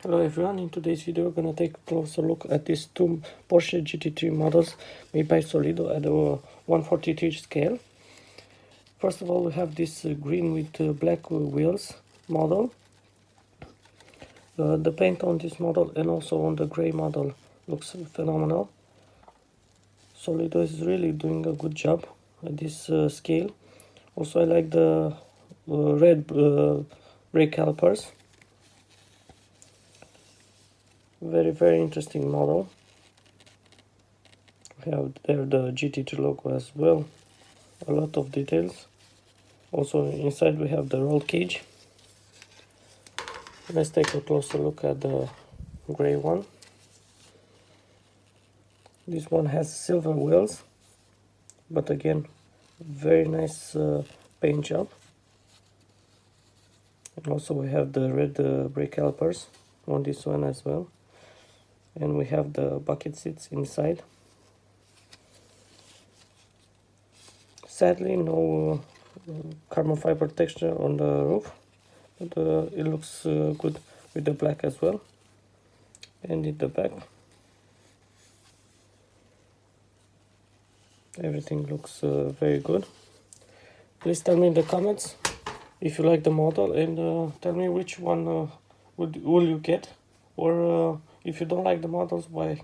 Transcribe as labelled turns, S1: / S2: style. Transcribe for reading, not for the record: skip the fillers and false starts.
S1: Hello everyone, in today's video we're going to take a closer look at these two Porsche GT3 models made by Solido at a 1/43 scale. First of all, we have this green with black wheels model. The paint on this model and also on the gray model looks phenomenal. Solido is really doing a good job at this scale. Also, I like the red brake calipers. Very interesting model. We have there the GT3 logo as well, a lot of details. Also inside we have the roll cage. Let's take a closer look at the gray one. This one has silver wheels, but again very nice paint job. And also we have the red brake calipers on this one as well. And we have the bucket seats inside. Sadly, no carbon fiber texture on the roof, but it looks good with the black as well. And in the back, everything looks very good. Please tell me in the comments if you like the model, and tell me which one will you get, or if you don't like the models, why.